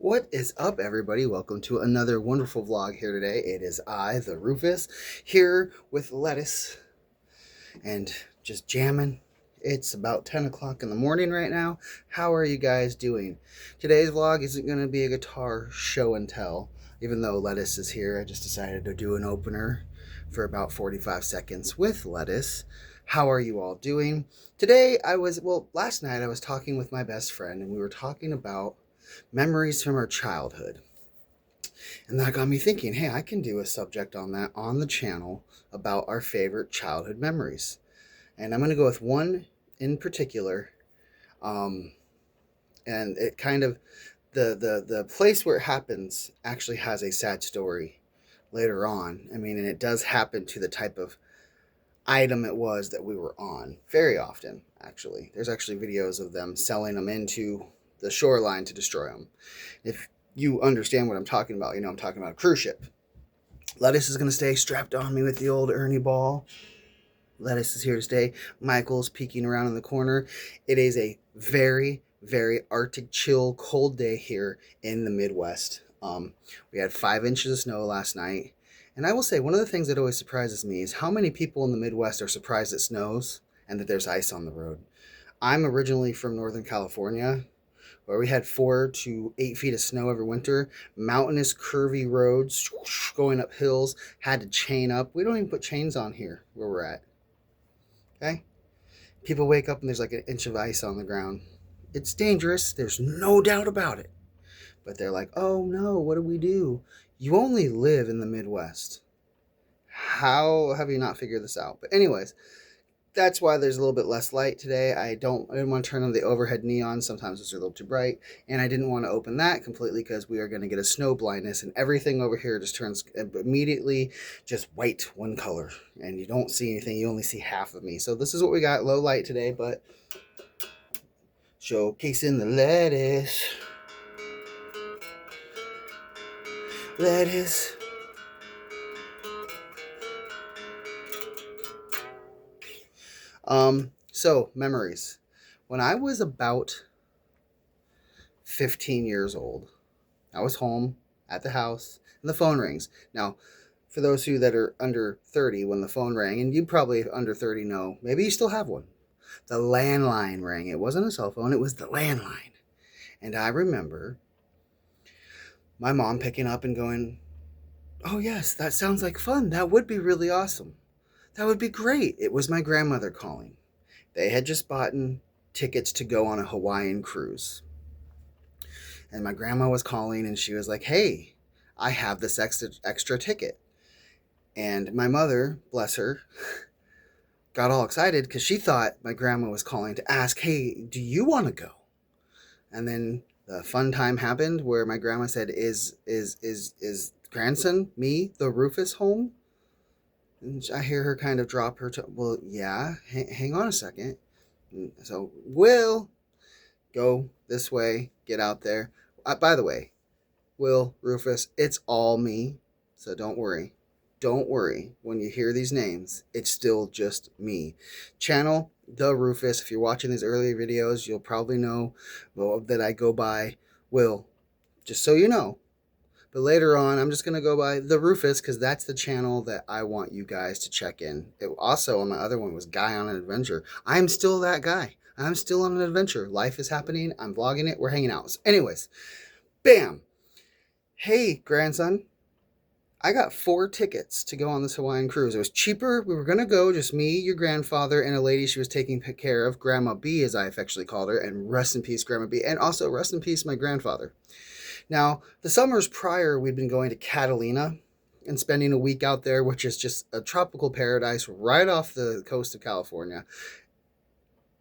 What is up, everybody? Welcome to another wonderful vlog here today. It is I, the Rufus, here with lettuce and just jamming. It's about 10 o'clock in the morning right now. How are you guys doing? Today's vlog isn't going to be a guitar show and tell. Even though lettuce is here, I just decided to do an opener for about 45 seconds with lettuce. How are you all doing? Today last night I was talking with my best friend and we were talking about memories from our childhood. And that got me thinking, hey, I can do a subject on that on the channel about our favorite childhood memories. And I'm going to go with one in particular. And it kind of, the place where it happens actually has a sad story later on. I mean, and it does happen to the type of item it was that we were on very often, actually. There's actually videos of them selling them into the shoreline to destroy them. If you understand what I'm talking about, you know I'm talking about a cruise ship. Lettuce is going to stay strapped on me with the old Ernie ball. Lettuce is here to stay. Michael's peeking around in the corner. It is a very, very Arctic chill, cold day here in the Midwest. We had 5 inches of snow last night. And I will say, one of the things that always surprises me is how many people in the Midwest are surprised it snows and that there's ice on the road. I'm originally from Northern California, where we had 4 to 8 feet of snow every winter, mountainous, curvy roads, going up hills, had to chain up. We don't even put chains on here where we're at. Okay? People wake up and there's like an inch of ice on the ground. It's dangerous. There's no doubt about it. But they're like, oh no, what do we do? You only live in the Midwest. How have you not figured this out? But anyways, that's why there's a little bit less light today. I didn't want to turn on the overhead neon. Sometimes it's a little too bright. And I didn't want to open that completely because we are going to get a snow blindness and everything over here just turns immediately just white, one color. And you don't see anything. You only see half of me. So this is what we got. Low light today, but showcasing the lettuce. Lettuce. So memories. When I was about 15 years old, I was home at the house and the phone rings. Now, for those of you that are under 30, when the phone rang, and you probably under 30 know, maybe you still have one. The landline rang. It wasn't a cell phone, it was the landline. And I remember my mom picking up and going, oh yes, that sounds like fun. That would be really awesome. That would be great. It was my grandmother calling. They had just bought tickets to go on a Hawaiian cruise. And my grandma was calling and she was like, hey, I have this extra ticket. And my mother, bless her, got all excited because she thought my grandma was calling to ask, hey, do you want to go? And then the fun time happened where my grandma said, is grandson, me, the Rufus, home? And I hear her kind of drop her well, yeah, hang on a second. So, Will, go this way, get out there. By the way, Will, Rufus, it's all me. So don't worry. Don't worry. When you hear these names, it's still just me. Channel, the Rufus. If you're watching these earlier videos, you'll probably know that I go by Will. Just so you know. But later on, I'm just going to go by the Rufus because that's the channel that I want you guys to check in. Also, on my other one was Guy on an Adventure. I'm still that guy. I'm still on an adventure. Life is happening. I'm vlogging it. We're hanging out. So anyways, bam. Hey, grandson. I got 4 tickets to go on this Hawaiian cruise. It was cheaper. We were going to go, just me, your grandfather, and a lady she was taking care of, Grandma B, as I affectionately called her, and rest in peace, Grandma B, and also rest in peace, my grandfather. Now, the summers prior, we'd been going to Catalina and spending a week out there, which is just a tropical paradise right off the coast of California.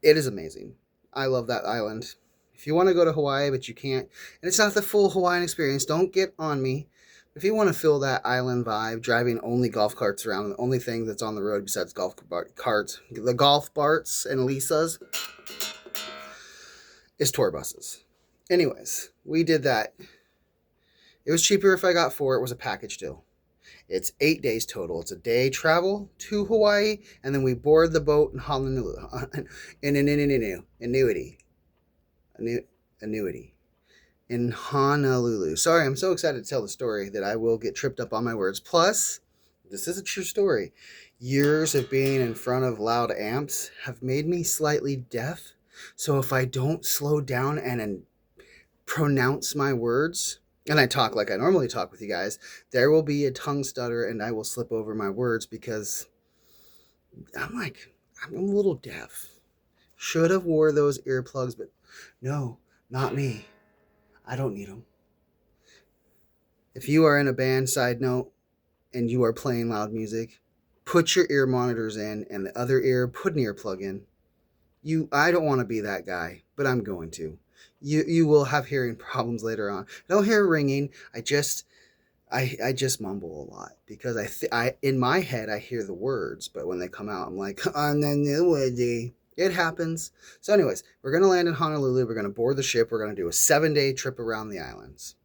It is amazing. I love that island. If you want to go to Hawaii, but you can't, and it's not the full Hawaiian experience, don't get on me. If you want to feel that island vibe, driving only golf carts around, the only thing that's on the road besides golf carts, the golf barts and Lisa's, is tour buses. Anyways, we did that. It was cheaper if I got 4. It was a package deal. It's 8 days total. It's a day travel to Hawaii, and then we board the boat in Honolulu. Annuity. in Honolulu. Sorry, I'm so excited to tell the story that I will get tripped up on my words. Plus, this is a true story. Years of being in front of loud amps have made me slightly deaf. So if I don't slow down and pronounce my words, and I talk like I normally talk with you guys, there will be a tongue stutter and I will slip over my words because I'm a little deaf. Should have wore those earplugs, but no, not me. I don't need them. If you are in a band, side note, and you are playing loud music, put your ear monitors in and the other ear put an earplug in. I don't want to be that guy, but I'm going to. You will have hearing problems later on. I don't hear ringing. I just mumble a lot because I in my head I hear the words, but when they come out I'm like on the new way. It happens. So anyways, we're gonna land in Honolulu. We're gonna board the ship. We're gonna do a 7-day trip around the islands.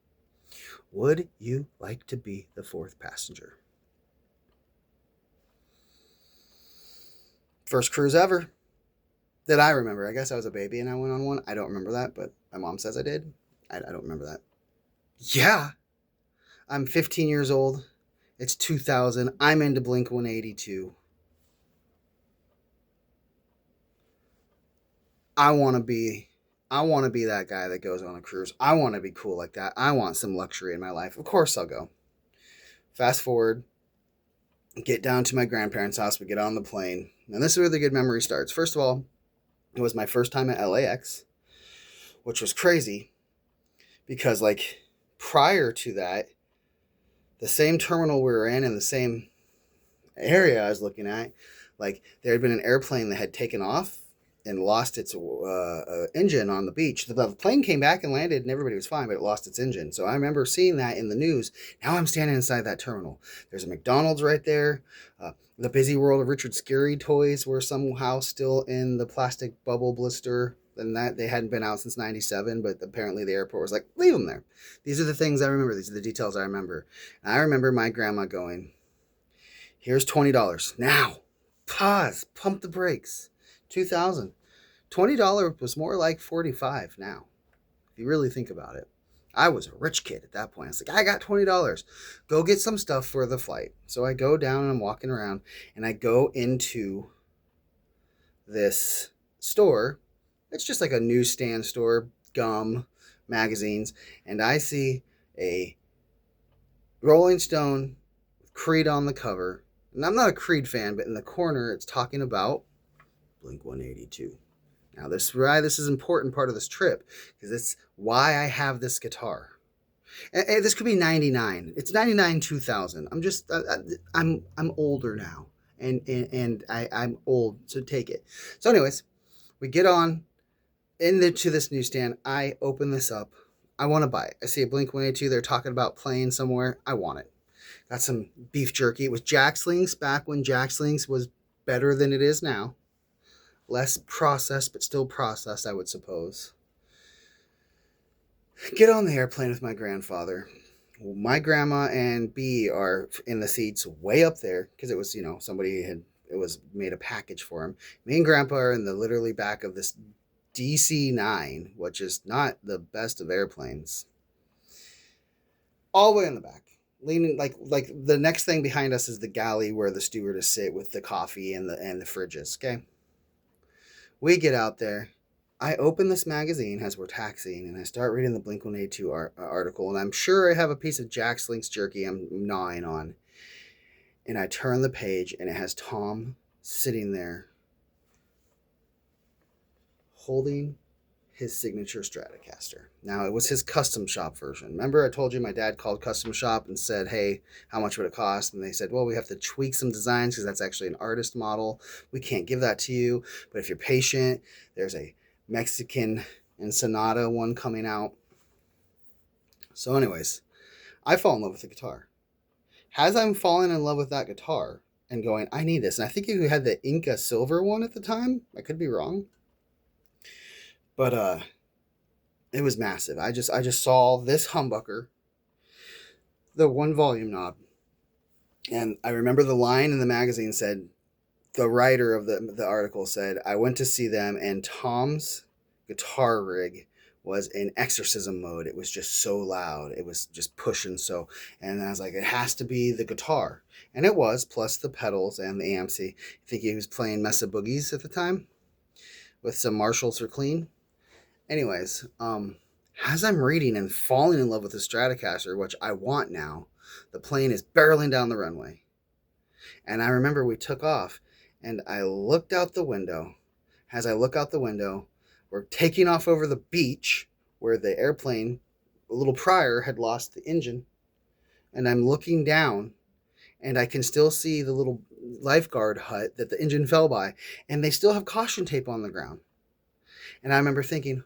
Would you like to be the fourth passenger? First cruise ever that I remember. I guess I was a baby and I went on one. I don't remember that, but my mom says I did. I don't remember that. Yeah, I'm 15 years old. It's 2000. I'm into Blink 182. I want to be that guy that goes on a cruise. I want to be cool like that. I want some luxury in my life. Of course I'll go. Fast forward, get down to my grandparents' house. We get on the plane. And this is where the good memory starts. First of all, it was my first time at LAX, which was crazy because like prior to that, the same terminal we were in and the same area I was looking at, like there had been an airplane that had taken off and lost its engine on the beach. The plane came back and landed and everybody was fine, but it lost its engine. So I remember seeing that in the news. Now I'm standing inside that terminal. There's a McDonald's right there. The Busy World of Richard Scarry toys were somehow still in the plastic bubble blister. And that they hadn't been out since 97, but apparently the airport was like, leave them there. These are the things I remember. These are the details I remember. And I remember my grandma going, here's $20. Now, pause, pump the brakes. 2000. $20 was more like 45 now, if you really think about it. I was a rich kid at that point. I was like, I got $20. Go get some stuff for the flight. So I go down and I'm walking around and I go into this store. It's just like a newsstand store, gum, magazines. And I see a Rolling Stone with Creed on the cover. And I'm not a Creed fan, but in the corner it's talking about Blink 182. Now, this is an important part of this trip because it's why I have this guitar. And this could be 99. It's 99 2000. I'm older now, and I'm old, so take it. So, anyways, we get on into this newsstand. I open this up. I want to buy it. I see a Blink 182. They're talking about playing somewhere. I want it. Got some beef jerky. It was Jack Slings back when Jack Slings was better than it is now. Less processed, but still processed, I would suppose. Get on the airplane with my grandfather. My grandma and B are in the seats way up there because it was, it was made a package for him. Me and Grandpa are in the literally back of this DC-9, which is not the best of airplanes. All the way in the back. Leaning like the next thing behind us is the galley where the stewardess sit with the coffee and the fridges, okay? We get out there. I open this magazine as we're taxiing, and I start reading the Blink 182 article, and I'm sure I have a piece of Jack Slink's jerky I'm gnawing on. And I turn the page, and it has Tom sitting there holding his signature Stratocaster. Now, it was his custom shop version. Remember I told you my dad called custom shop and said, hey, how much would it cost? And they said, well, we have to tweak some designs because that's actually an artist model. We can't give that to you. But if you're patient, there's a Mexican and Sonata one coming out. So anyways, I fall in love with the guitar. As I'm falling in love with that guitar and going, I need this. And I think you had the Inca silver one at the time. I could be wrong. But it was massive. I just saw this humbucker, the one volume knob. And I remember the line in the magazine said, the writer of the article said, I went to see them and Tom's guitar rig was in exorcism mode. It was just so loud. It was just pushing so. And I was like, it has to be the guitar. And it was, plus the pedals and the amps. I think he was playing Mesa Boogies at the time with some Marshalls for clean. Anyways, as I'm reading and falling in love with the Stratocaster, which I want now, the plane is barreling down the runway. And I remember we took off, and I looked out the window. As I look out the window, we're taking off over the beach where the airplane, a little prior, had lost the engine. And I'm looking down, and I can still see the little lifeguard hut that the engine fell by, and they still have caution tape on the ground. And I remember thinking,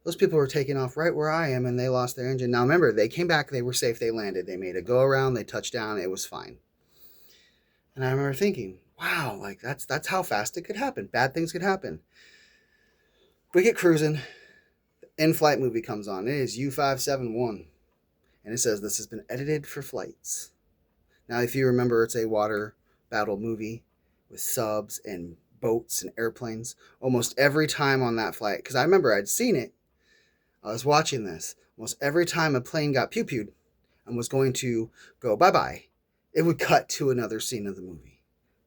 those people were taking off right where I am, and they lost their engine. Now remember, they came back, they were safe, they landed, they made a go around, they touched down, it was fine. And I remember thinking, wow, like that's how fast it could happen. Bad things could happen. We get cruising, the in-flight movie comes on. It is U571, and it says this has been edited for flights. Now, if you remember, it's a water battle movie with subs and boats and airplanes. Almost every time on that flight, because I remember I'd seen it, I was watching this. Almost every time a plane got pew-pewed and was going to go bye-bye, it would cut to another scene of the movie.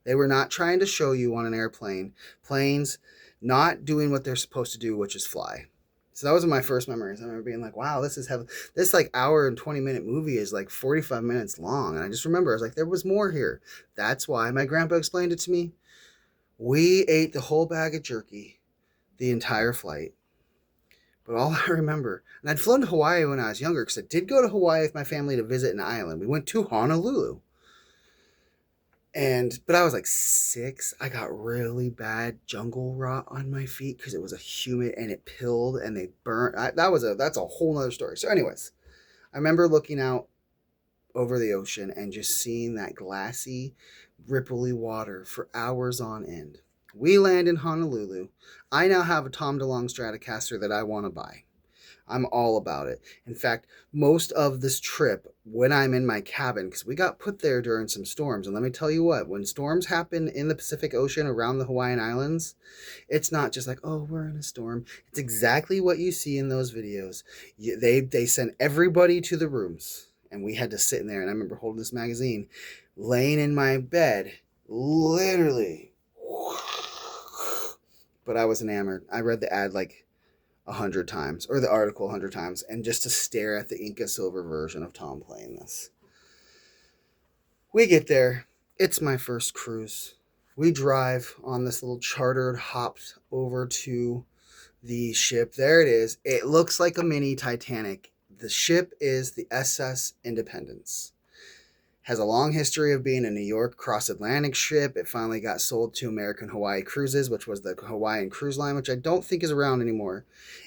They were not trying to show you on an airplane, planes not doing what they're supposed to do, which is fly. So that was my first memories. I remember being like, wow, this like hour and 20-minute movie is like 45 minutes long. And I just remember, I was like, there was more here. That's why my grandpa explained it to me. We ate the whole bag of jerky the entire flight. But all I remember, and I'd flown to Hawaii when I was younger, because I did go to Hawaii with my family to visit an island. We went to Honolulu. But I was like 6. I got really bad jungle rot on my feet because it was a humid, and it pilled and they burnt. That's a whole nother story. So anyways, I remember looking out over the ocean and just seeing that glassy, ripply water for hours on end. We land in Honolulu. I now have a Tom DeLonge Stratocaster that I want to buy. I'm all about it. In fact, most of this trip, when I'm in my cabin, because we got put there during some storms, and let me tell you what, when storms happen in the Pacific Ocean around the Hawaiian Islands, it's not just like, oh, we're in a storm. It's exactly what you see in those videos. They send everybody to the rooms, and we had to sit in there, and I remember holding this magazine, laying in my bed, literally. But I was enamored. I read the ad like 100 times, or the article 100 times, and just to stare at the Inca Silver version of Tom playing this. We get there. It's my first cruise. We drive on this little chartered, hopped over to the ship. There it is. It looks like a mini Titanic. The ship is the SS Independence. Has a long history of being a New York cross-Atlantic ship. It finally got sold to American Hawaii Cruises, which was the Hawaiian Cruise line, which I don't think is around anymore.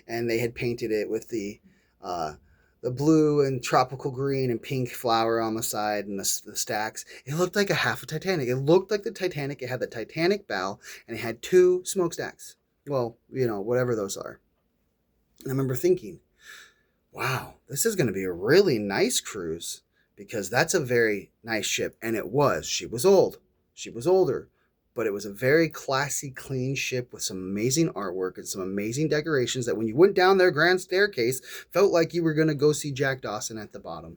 And they had painted it with the blue and tropical green and pink flower on the side and the stacks. It looked like a half a Titanic. It looked like the Titanic. It had the Titanic bow, and it had 2 smokestacks. Well, whatever those are. And I remember thinking, wow, this is going to be a really nice cruise. Because that's a very nice ship. And it was. She was old. She was older. But it was a very classy, clean ship with some amazing artwork and some amazing decorations that when you went down their grand staircase, felt like you were going to go see Jack Dawson at the bottom.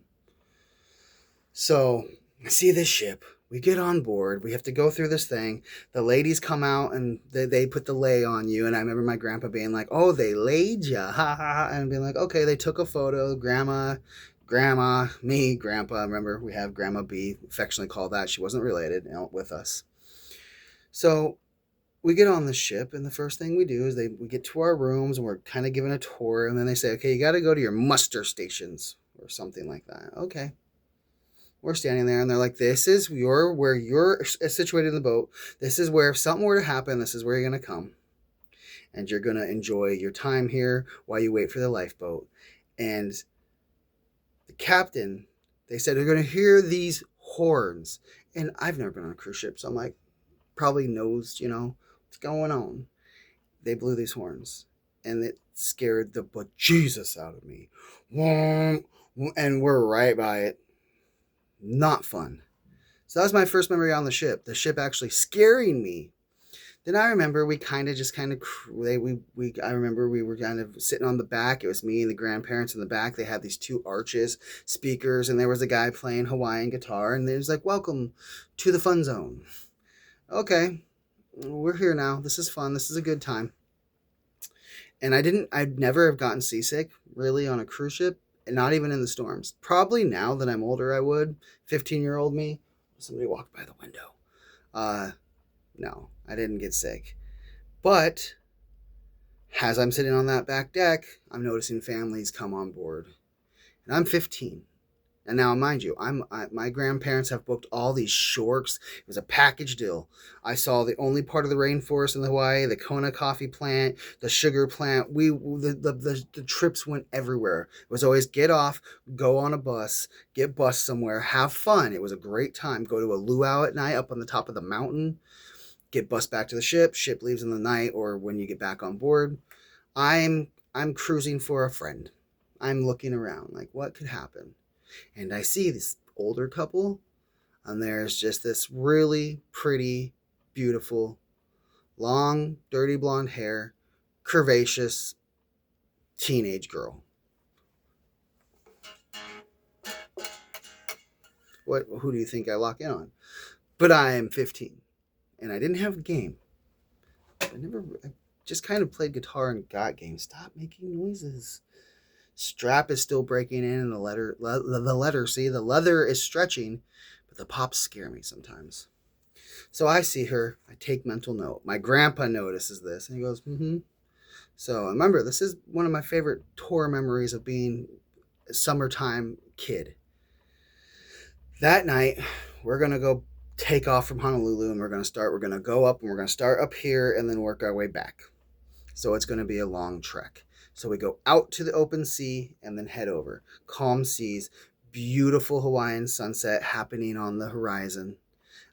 So, I see this ship. We get on board. We have to go through this thing. The ladies come out and they put the lay on you. And I remember my grandpa being like, oh, they laid ya. Ha, ha, ha. And being like, okay, they took a photo. Grandma, me, Grandpa. I remember we have Grandma B, affectionately called that. She wasn't related with us. So we get on the ship, and the first thing we do is we get to our rooms, and we're kind of given a tour, and then they say, okay, you got to go to your muster stations or something like that. Okay. We're standing there, and they're like, this is where you're situated in the boat. This is where if something were to happen, this is where you're going to come. And you're going to enjoy your time here while you wait for the lifeboat. And the captain, they said, you're going to hear these horns. And I've never been on a cruise ship, so I'm like, probably knows, what's going on. They blew these horns, and it scared the bejesus out of me. And we're right by it. Not fun. So that was my first memory on the ship actually scaring me. Then I remember we I remember we were kind of sitting on the back. It was me and the grandparents in the back. They had these two arches, speakers, and there was a guy playing Hawaiian guitar, and it was like, "Welcome to the fun zone." Okay, we're here now. This is fun. This is a good time. And I'd never have gotten seasick really on a cruise ship, and not even in the storms. Probably now that I'm older, I would. 15-year-old me, somebody walked by the window. Uh, no, I didn't get sick. But as I'm sitting on that back deck, I'm noticing families come on board. And I'm 15. And now, mind you, my grandparents have booked all these shorts. It was a package deal. I saw the only part of the rainforest in Hawaii, the Kona coffee plant, the sugar plant. The trips went everywhere. It was always get off, go on a bus, get bus somewhere, have fun. It was a great time. Go to a luau at night up on the top of the mountain, get bus back to the ship. Ship leaves in the night or when you get back on board. I'm cruising for a friend. I'm looking around like what could happen. And I see this older couple, and there's just this really pretty, beautiful, long, dirty blonde hair, curvaceous teenage girl. Who do you think I lock in on? But I am 15, and I didn't have a game. I just kind of played guitar and got games. Stop making noises. Strap is still breaking in, and the leather is stretching, but the pops scare me sometimes. So I see her, I take mental note. My grandpa notices this, and he goes, mm-hmm. So remember, this is one of my favorite tour memories of being a summertime kid. That night, we're going to go take off from Honolulu, and we're going to go up, and we're going to start up here, and then work our way back. So it's going to be a long trek. So we go out to the open sea and then head over. Calm seas, beautiful Hawaiian sunset happening on the horizon.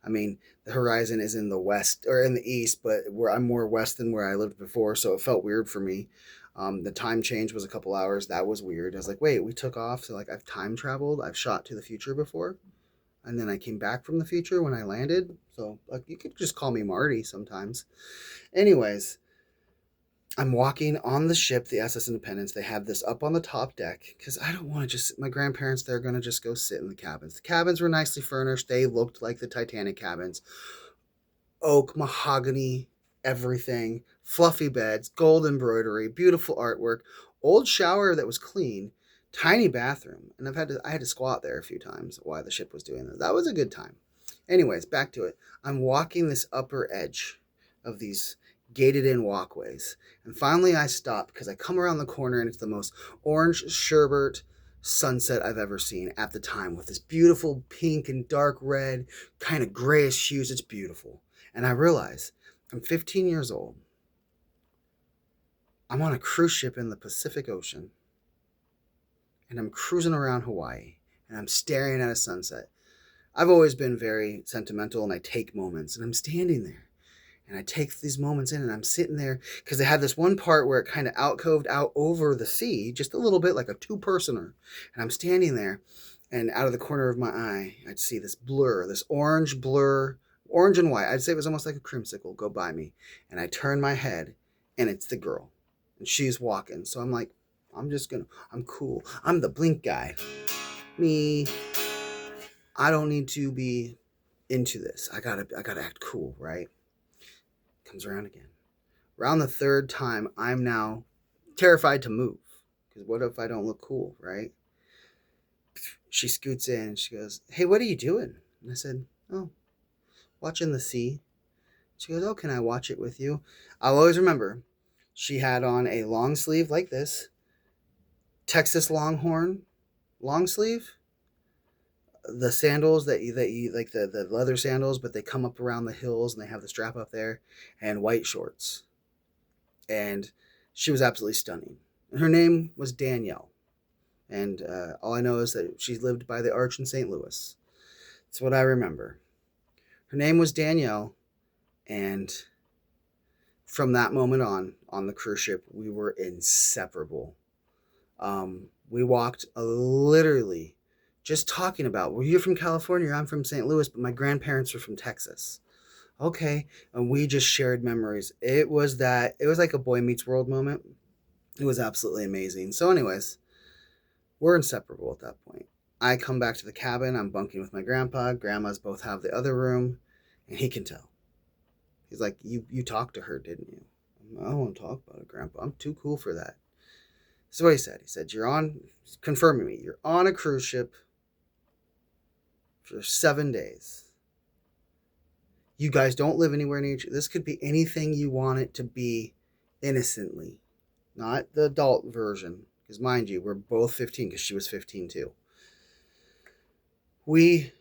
I mean, the horizon is in the west or in the east, but I'm more west than where I lived before, so it felt weird for me. The time change was a couple hours. That was weird. I was like, wait, we took off. So like I've time traveled. I've shot to the future before. And then I came back from the future when I landed. So like, you could just call me Marty sometimes. Anyways, I'm walking on the ship, the SS Independence. They have this up on the top deck because I don't want to just, my grandparents, they're going to just go sit in the cabins. The cabins were nicely furnished. They looked like the Titanic cabins. Oak, mahogany, everything. Fluffy beds, gold embroidery, beautiful artwork, old shower that was clean, tiny bathroom. And I had to squat there a few times while the ship was doing that. That was a good time. Anyways, back to it. I'm walking this upper edge of these gated in walkways. And finally I stop because I come around the corner and it's the most orange sherbet sunset I've ever seen at the time with this beautiful pink and dark red, kind of grayish hues. It's beautiful. And I realize I'm 15 years old. I'm on a cruise ship in the Pacific Ocean. And I'm cruising around Hawaii. And I'm staring at a sunset. I've always been very sentimental and I take moments. And I'm standing there. And I take these moments in and I'm sitting there because they had this one part where it kind of alcoved out over the sea, just a little bit like a two-personer. And I'm standing there and out of the corner of my eye, I'd see this blur, this orange blur, orange and white. I'd say it was almost like a creamsicle go by me. And I turn my head and it's the girl and she's walking. So I'm like, I'm cool. I'm the blink guy. Me. I don't need to be into this. I gotta act cool, right? Comes around again. Around the third time, I'm now terrified to move. Because what if I don't look cool, right? She scoots in. She goes, hey, what are you doing? And I said, oh, watching the sea. She goes, oh, can I watch it with you? I'll always remember, she had on a long sleeve like this, Texas Longhorn long sleeve. The sandals that you like the leather sandals, but they come up around the hills and they have the strap up there, and white shorts. And she was absolutely stunning. And her name was Danielle. And all I know is that she lived by the arch in St. Louis. That's what I remember. Her name was Danielle. And from that moment on the cruise ship, we were inseparable. We walked literally just talking about, well, you're from California, I'm from St. Louis, but my grandparents are from Texas. Okay. And we just shared memories. It was like a Boy Meets World moment. It was absolutely amazing. So, anyways, we're inseparable at that point. I come back to the cabin. I'm bunking with my grandpa. Grandma's both have the other room, and he can tell. He's like, "You talked to her, didn't you?" I don't want to talk about it, Grandpa. I'm too cool for that. So what he said. He said, "You're on," confirming me. "You're on a cruise ship for 7 days. You guys don't live anywhere near each other. This could be anything you want it to be, innocently, not the adult version. Because mind you, we're both 15. Because she was 15 too. We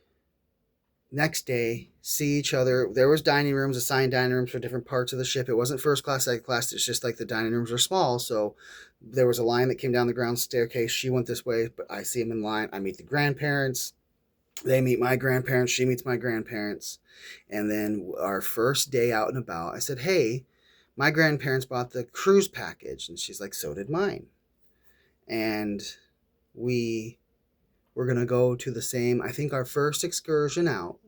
next day see each other. There was dining rooms, assigned dining rooms for different parts of the ship. It wasn't first class, second class. It's just like the dining rooms are small. So there was a line that came down the ground staircase. She went this way, but I see him in line. I meet the grandparents. They meet my grandparents. She meets my grandparents. And then our first day out and about, I said, "Hey, my grandparents bought the cruise package." And she's like, "So did mine." And we were going to go to the same, I think our first excursion out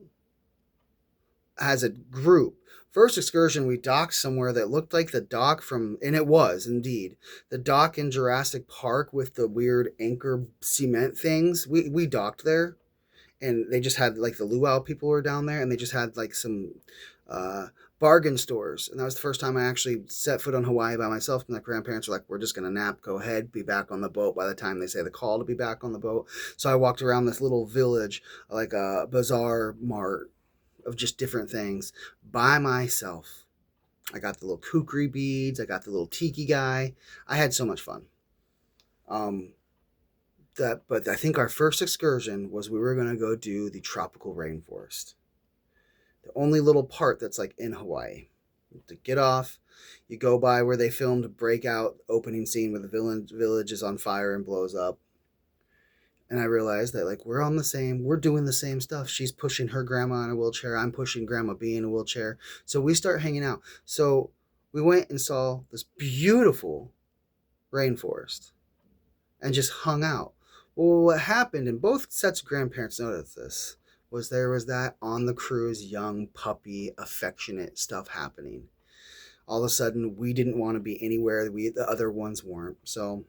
as a group. First excursion, we docked somewhere that looked like the dock from, and it was indeed the dock in Jurassic Park with the weird anchor cement things. We docked there, and they just had like the luau people were down there, and they just had like some uh, bargain stores. And that was the first time I actually set foot on Hawaii by myself. And my grandparents were like, "We're just gonna nap. Go ahead, be back on the boat by the time they say the call to be back on the boat." So I walked around this little village, like a bazaar mart of just different things by myself. I got the little kukri beads. I got the little tiki guy. I had so much fun. Um, but I think our first excursion was we were gonna go do the tropical rainforest. The only little part that's like in Hawaii. To get off, you go by where they filmed Breakout opening scene where the village is on fire and blows up. And I realized that like we're doing the same stuff. She's pushing her grandma in a wheelchair. I'm pushing Grandma B in a wheelchair. So we start hanging out. So we went and saw this beautiful rainforest and just hung out. Well, what happened, and both sets of grandparents noticed this, was there was that on the cruise young puppy affectionate stuff happening. All of a sudden, we didn't want to be anywhere the other ones weren't. So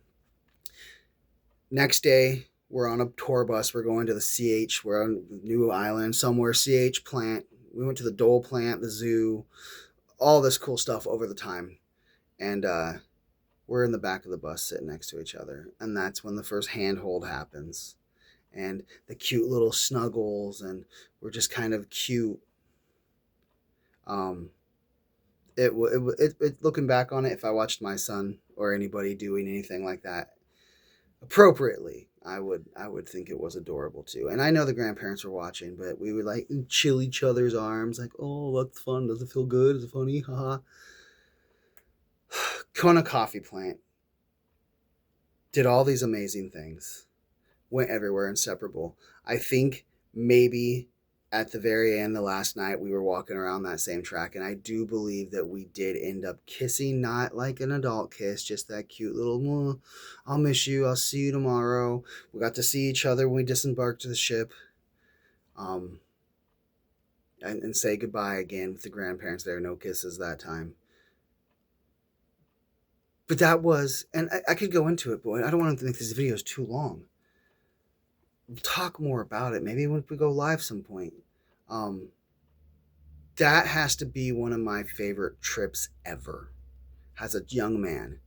next day, we're on a tour bus. We're going to the CH. We're on New Island somewhere. CH plant. We went to the Dole plant, the zoo, all this cool stuff over the time, and we're in the back of the bus sitting next to each other, and that's when the first handhold happens, and the cute little snuggles, and we're just kind of cute. Um, looking back on it, if I watched my son or anybody doing anything like that appropriately, I would think it was adorable too. And I know the grandparents were watching, but we would like chill each other's arms, like, "Oh, that's fun. Does it feel good? Is it funny? Haha." Kona Coffee Plant did all these amazing things, went everywhere, inseparable. I think maybe at the very end, the last night, we were walking around that same track, and I do believe that we did end up kissing, not like an adult kiss, just that cute little, "I'll miss you, I'll see you tomorrow." We got to see each other when we disembarked to the ship, um, and say goodbye again with the grandparents there. No kisses that time. But that was, and I could go into it, but I don't want to make these videos too long. We'll talk more about it. Maybe when we go live some point. Um, that has to be one of my favorite trips ever as a young man.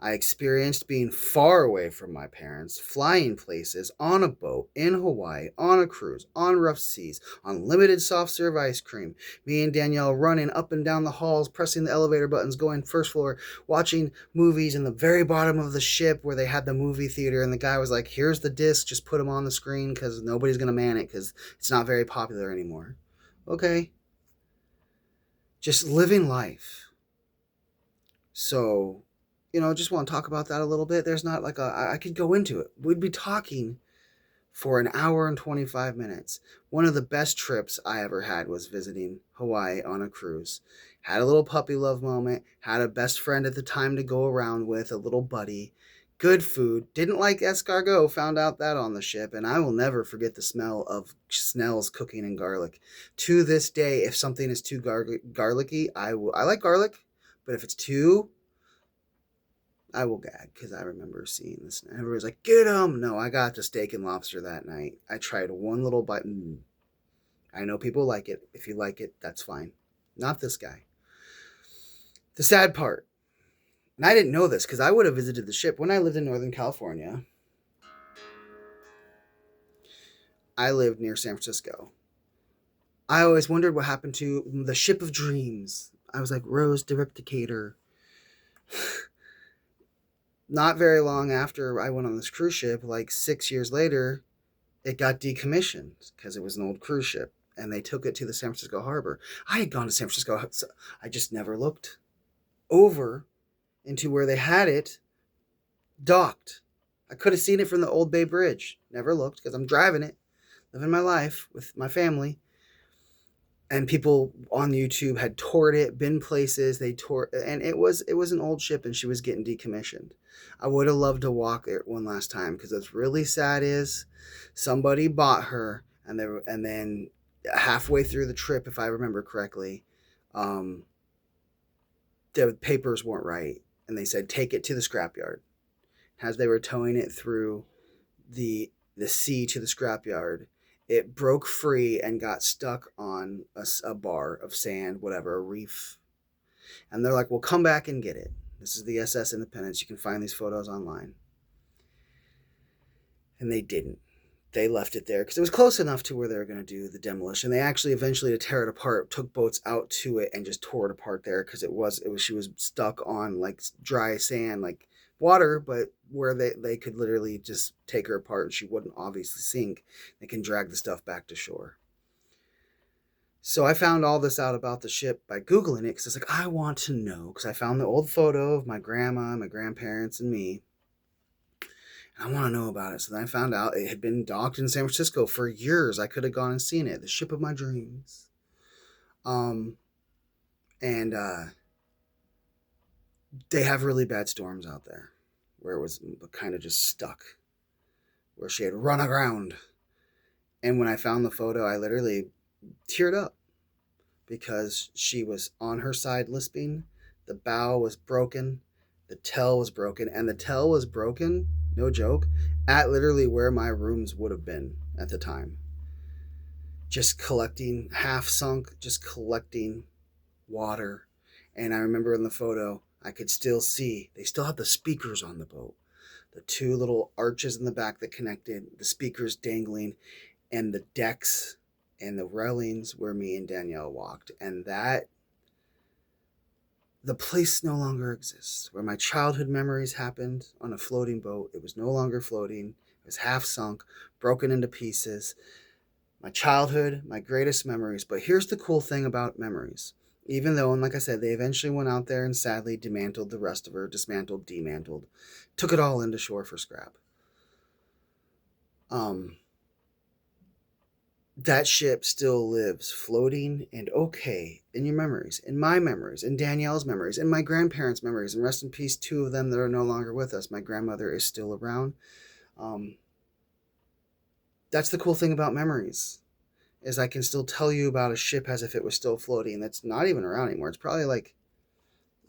I experienced being far away from my parents, flying places, on a boat, in Hawaii, on a cruise, on rough seas, on limited soft serve ice cream. Me and Danielle running up and down the halls, pressing the elevator buttons, going first floor, watching movies in the very bottom of the ship where they had the movie theater. And the guy was like, "Here's the disc, just put them on the screen because nobody's going to man it because it's not very popular anymore." Okay. Just living life. So, just want to talk about that a little bit. There's not like I could go into it. We'd be talking for an hour and 25 minutes. One of the best trips I ever had was visiting Hawaii on a cruise. Had a little puppy love moment, had a best friend at the time to go around with, a little buddy. Good food. Didn't like escargot. Found out that on the ship. And I will never forget the smell of Snell's cooking and garlic. To this day, if something is too garlicky, I like garlic. But if it's too, I will gag, because I remember seeing this. And everybody's like, get them. No, I got the steak and lobster that night. I tried one little bite. I know people like it. If you like it, that's fine. Not this guy. The sad part, and I didn't know this because I would have visited the ship when I lived in Northern California. I lived near San Francisco. I always wondered what happened to the ship of dreams. I was like, Rose Decatur. Not very long after I went on this cruise ship, like 6 years later, it got decommissioned because it was an old cruise ship, and they took it to the San Francisco harbor. I had gone to San Francisco. So I just never looked over into where they had it docked. I could have seen it from the Old Bay Bridge. Never looked because I'm driving it, living my life with my family. And people on YouTube had toured it, been places they tore, and it was an old ship, and she was getting decommissioned. I would have loved to walk it one last time, because what's really sad is somebody bought her, and then halfway through the trip, if I remember correctly, the papers weren't right, and they said take it to the scrapyard. As they were towing it through the sea to the scrapyard, it broke free and got stuck on a bar of sand, whatever, a reef. And they're like, well, come back and get it. This is the SS Independence. You can find these photos online. And they didn't. They left it there because it was close enough to where they were going to do the demolition. They actually eventually, to tear it apart, took boats out to it and just tore it apart there, because she was stuck on like dry sand, like water, but where they could literally just take her apart and she wouldn't obviously sink. They can drag the stuff back to shore. So I found all this out about the ship by Googling it, because I was like, I want to know, because I found the old photo of my grandma, my grandparents, and me. And I want to know about it. So then I found out it had been docked in San Francisco for years. I could have gone and seen it. The ship of my dreams. They have really bad storms out there, where it was kind of just stuck, where she had run aground. And when I found the photo, I literally teared up, because she was on her side lisping. The bow was broken. The tail was broken. And the tail was broken, no joke, at literally where my rooms would have been at the time. Just collecting, half sunk, just collecting water. And I remember in the photo, I could still see, they still had the speakers on the boat. The two little arches in the back that connected, the speakers dangling, and the decks and the railings where me and Danielle walked. And that, the place no longer exists. Where my childhood memories happened on a floating boat, it was no longer floating. It was half sunk, broken into pieces. My childhood, my greatest memories. But here's the cool thing about memories. Even though, and like I said, they eventually went out there and sadly dismantled the rest of her, demantled, took it all into shore for scrap. That ship still lives, floating and okay in your memories, in my memories, in Danielle's memories, in my grandparents' memories, and rest in peace, two of them that are no longer with us. My grandmother is still around. That's the cool thing about memories, is I can still tell you about a ship as if it was still floating. That's not even around anymore. It's probably like,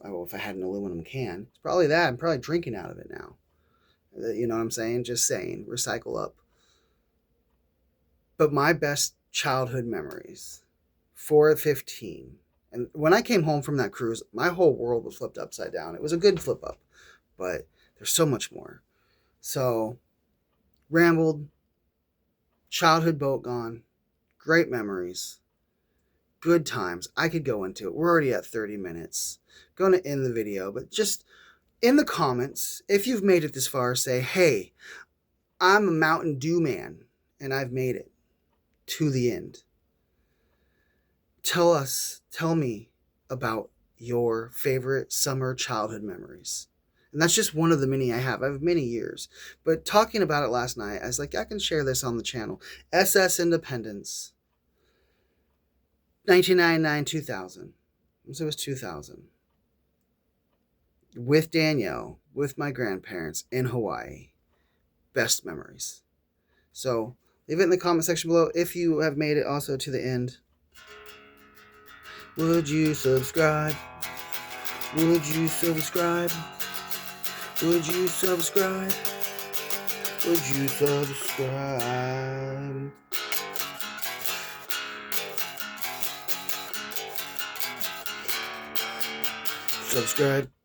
oh, if I had an aluminum can, it's probably that. I'm probably drinking out of it now. You know what I'm saying? Just saying, recycle up. But my best childhood memories, 4 at 15. And when I came home from that cruise, my whole world was flipped upside down. It was a good flip up, but there's so much more. So, rambled, childhood boat gone, great memories, good times. I could go into it. We're already at 30 minutes. Going to end the video, but just in the comments, if you've made it this far, say, hey, I'm a Mountain Dew man, and I've made it to the end. Tell me about your favorite summer childhood memories. And that's just one of the many I have. I have many years. But talking about it last night, I was like, I can share this on the channel. SS Independence, 1999, 2000. So it was 2000. with Danielle, with my grandparents in Hawaii. Best memories. So leave it in the comment section below if you have made it also to the end. Would you subscribe? Would you subscribe? Would you subscribe? Would you subscribe? Subscribe.